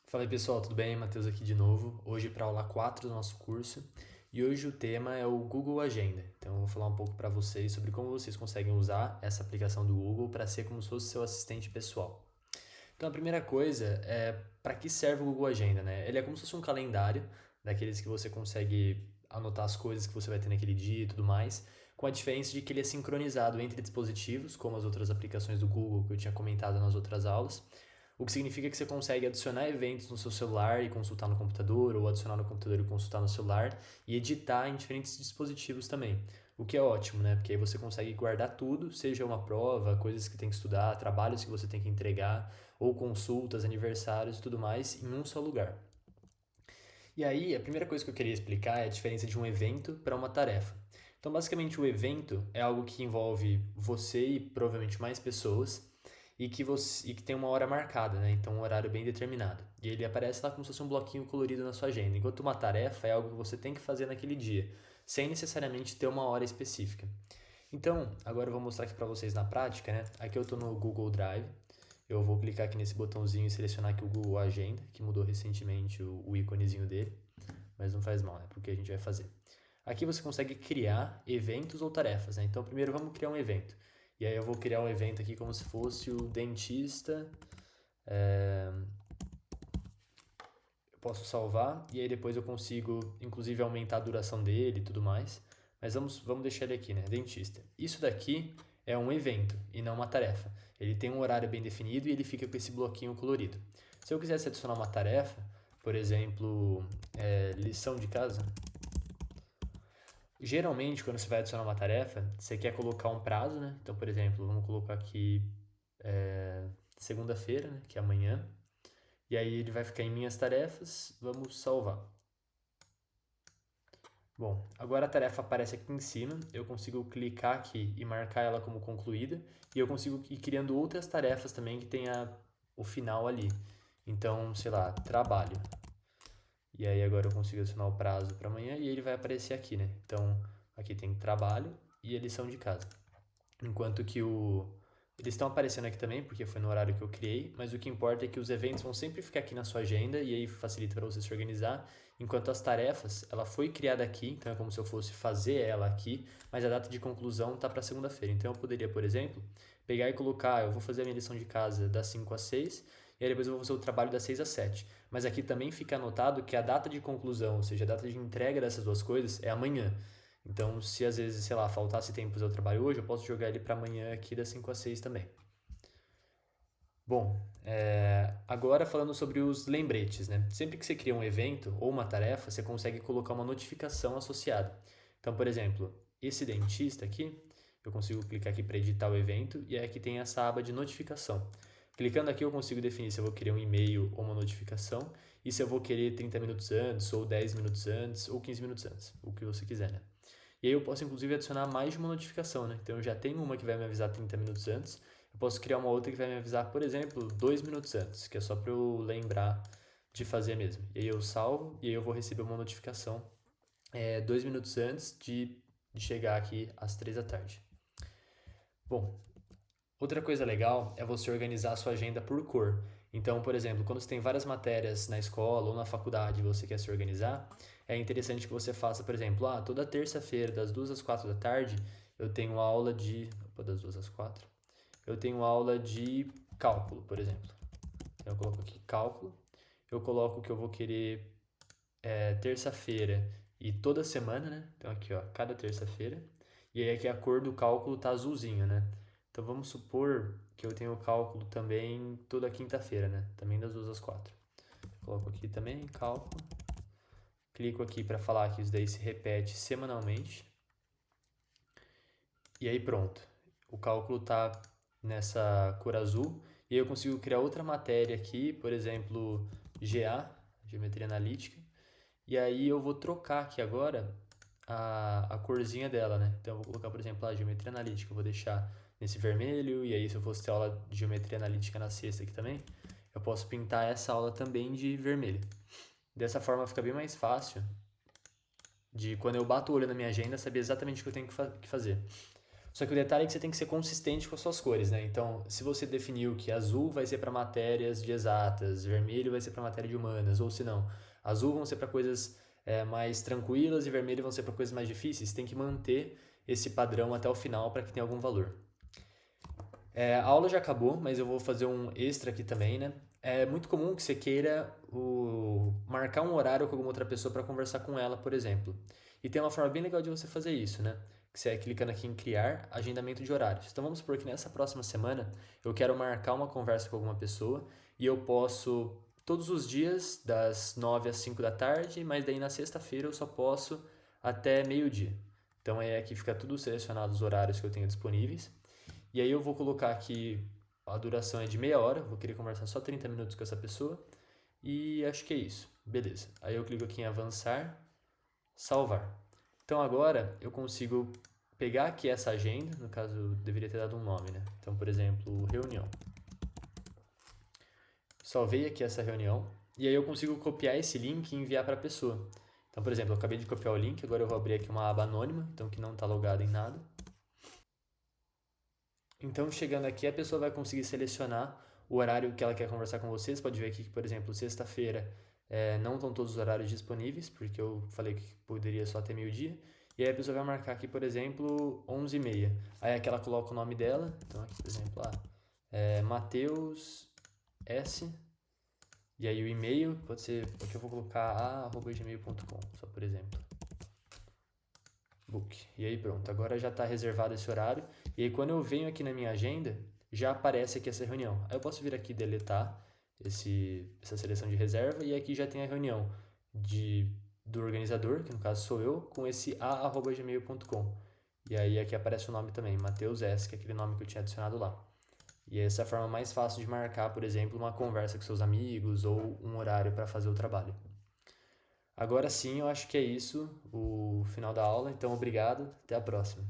Fala aí pessoal, tudo bem? Matheus aqui de novo, hoje para aula 4 do nosso curso e hoje o tema é o Google Agenda. Então eu vou falar um pouco para vocês sobre como vocês conseguem usar essa aplicação do Google para ser como se fosse seu assistente pessoal. Então a primeira coisa é para que serve o Google Agenda, né? Ele é como se fosse um calendário, daqueles que você consegue anotar as coisas que você vai ter naquele dia e tudo mais, com a diferença de que ele é sincronizado entre dispositivos, como as outras aplicações do Google que eu tinha comentado nas outras aulas, o que significa que você consegue adicionar eventos no seu celular e consultar no computador, ou adicionar no computador e consultar no celular, e editar em diferentes dispositivos também. O que é ótimo, né? Porque aí você consegue guardar tudo, seja uma prova, coisas que tem que estudar, trabalhos que você tem que entregar, ou consultas, aniversários e tudo mais, em um só lugar. E aí, a primeira coisa que eu queria explicar é a diferença de um evento para uma tarefa. Então, basicamente, o evento é algo que envolve você e provavelmente mais pessoas e que tem uma hora marcada, né? Então, um horário bem determinado. E ele aparece lá como se fosse um bloquinho colorido na sua agenda. Enquanto uma tarefa é algo que você tem que fazer naquele dia, sem necessariamente ter uma hora específica. Então, agora eu vou mostrar aqui para vocês na prática, né? Aqui eu estou no Google Drive. Eu vou clicar aqui nesse botãozinho e selecionar aqui o Google Agenda, que mudou recentemente o íconezinho dele, mas não faz mal, né? Porque a gente vai fazer. Aqui você consegue criar eventos ou tarefas, né? Então, primeiro vamos criar um evento. E aí eu vou criar um evento aqui como se fosse o dentista. Eu posso salvar e aí depois eu consigo, inclusive, aumentar a duração dele e tudo mais. Mas vamos deixar ele aqui, né? Dentista. Isso daqui é um evento e não uma tarefa. Ele tem um horário bem definido e ele fica com esse bloquinho colorido. Se eu quisesse adicionar uma tarefa, por exemplo, lição de casa, geralmente quando você vai adicionar uma tarefa, você quer colocar um prazo, né? Então, por exemplo, vamos colocar aqui segunda-feira, né? Que é amanhã. E aí ele vai ficar em minhas tarefas, vamos salvar. Bom, agora a tarefa aparece aqui em cima, eu consigo clicar aqui e marcar ela como concluída, e eu consigo ir criando outras tarefas também que tenha o final ali. Então, sei lá, trabalho. E aí agora eu consigo adicionar o prazo para amanhã e ele vai aparecer aqui, né? Então, aqui tem trabalho e a lição de casa. Enquanto que eles estão aparecendo aqui também, porque foi no horário que eu criei, mas o que importa é que os eventos vão sempre ficar aqui na sua agenda e aí facilita para você se organizar, enquanto as tarefas, ela foi criada aqui, então é como se eu fosse fazer ela aqui, mas a data de conclusão tá para segunda-feira. Então eu poderia, por exemplo, pegar e colocar, eu vou fazer a minha lição de casa das 5 às 6, e aí depois eu vou fazer o trabalho das 6 às 7. Mas aqui também fica anotado que a data de conclusão, ou seja, a data de entrega dessas duas coisas é amanhã. Então, se às vezes, sei lá, faltasse tempo para fazer o trabalho hoje, eu posso jogar ele para amanhã aqui das 5 às 6 também. Bom, agora falando sobre os lembretes, né? Sempre que você cria um evento ou uma tarefa, você consegue colocar uma notificação associada. Então, por exemplo, esse dentista aqui, eu consigo clicar aqui para editar o evento e aqui tem essa aba de notificação. Clicando aqui eu consigo definir se eu vou querer um e-mail ou uma notificação e se eu vou querer 30 minutos antes, ou 10 minutos antes, ou 15 minutos antes, o que você quiser, né? E aí eu posso inclusive adicionar mais de uma notificação, né? Então eu já tenho uma que vai me avisar 30 minutos antes, eu posso criar uma outra que vai me avisar, por exemplo, 2 minutos antes, que é só para eu lembrar de fazer mesmo. E aí eu salvo e aí eu vou receber uma notificação 2 minutos antes de chegar aqui às 3 da tarde. Bom, outra coisa legal é você organizar a sua agenda por cor. Então, por exemplo, quando você tem várias matérias na escola ou na faculdade e você quer se organizar, é interessante que você faça, por exemplo, toda terça-feira, das 2 às 4 da tarde, eu tenho aula de. Opa, das 2 às 4. Eu tenho aula de cálculo, por exemplo. Então, eu coloco aqui cálculo. Eu coloco que eu vou querer terça-feira e toda semana, né? Então, aqui, ó, cada terça-feira. E aí, aqui a cor do cálculo tá azulzinho, né? Então, vamos supor que eu tenho cálculo também toda quinta-feira, né? Também das 2 às 4. Coloco aqui também cálculo. Clico aqui para falar que isso daí se repete semanalmente. E aí pronto. O cálculo está nessa cor azul. E aí eu consigo criar outra matéria aqui, por exemplo, GA, Geometria Analítica. E aí eu vou trocar aqui agora a corzinha dela, né? Então eu vou colocar, por exemplo, a Geometria Analítica. Eu vou deixar nesse vermelho. E aí se eu fosse ter aula de Geometria Analítica na sexta aqui também, eu posso pintar essa aula também de vermelho. Dessa forma fica bem mais fácil de quando eu bato o olho na minha agenda, saber exatamente o que eu tenho que fazer. Só que o detalhe é que você tem que ser consistente com as suas cores, né? Então, se você definiu que azul vai ser para matérias de exatas, vermelho vai ser para matéria de humanas, ou se não, azul vão ser para coisas mais tranquilas e vermelho vão ser para coisas mais difíceis, você tem que manter esse padrão até o final para que tenha algum valor. A aula já acabou, mas eu vou fazer um extra aqui também, né? É muito comum que você queira marcar um horário com alguma outra pessoa para conversar com ela, por exemplo. E tem uma forma bem legal de você fazer isso, né? Que você é clicando aqui em criar agendamento de horários. Então vamos supor que nessa próxima semana eu quero marcar uma conversa com alguma pessoa e eu posso todos os dias das 9 às 5 da tarde, mas daí na sexta-feira eu só posso até meio-dia. Então aqui fica tudo selecionado os horários que eu tenho disponíveis. E aí eu vou colocar aqui a duração é de meia hora, vou querer conversar só 30 minutos com essa pessoa. E acho que é isso. Beleza. Aí eu clico aqui em avançar, salvar. Então agora eu consigo pegar aqui essa agenda, no caso eu deveria ter dado um nome, né? Então, por exemplo, reunião. Salvei aqui essa reunião e aí eu consigo copiar esse link e enviar para a pessoa. Então, por exemplo, eu acabei de copiar o link, agora eu vou abrir aqui uma aba anônima, então que não está logada em nada. Então, chegando aqui, a pessoa vai conseguir selecionar o horário que ela quer conversar com vocês. Pode ver aqui que, por exemplo, sexta-feira não estão todos os horários disponíveis, porque eu falei que poderia só ter meio-dia. E aí a pessoa vai marcar aqui, por exemplo, 11h30. Aí aqui ela coloca o nome dela. Então aqui, por exemplo, Matheus S. E aí o e-mail, pode ser, aqui eu vou colocar a@gmail.com, só por exemplo. Book. E aí pronto, agora já está reservado esse horário. E aí quando eu venho aqui na minha agenda, já aparece aqui essa reunião. Aí eu posso vir aqui deletar essa seleção de reserva e aqui já tem a reunião do organizador, que no caso sou eu, com esse a@gmail.com. E aí aqui aparece o nome também, Matheus S, que é aquele nome que eu tinha adicionado lá. E essa é a forma mais fácil de marcar, por exemplo, uma conversa com seus amigos ou um horário para fazer o trabalho. Agora sim, eu acho que é isso, o final da aula. Então, obrigado. Até a próxima.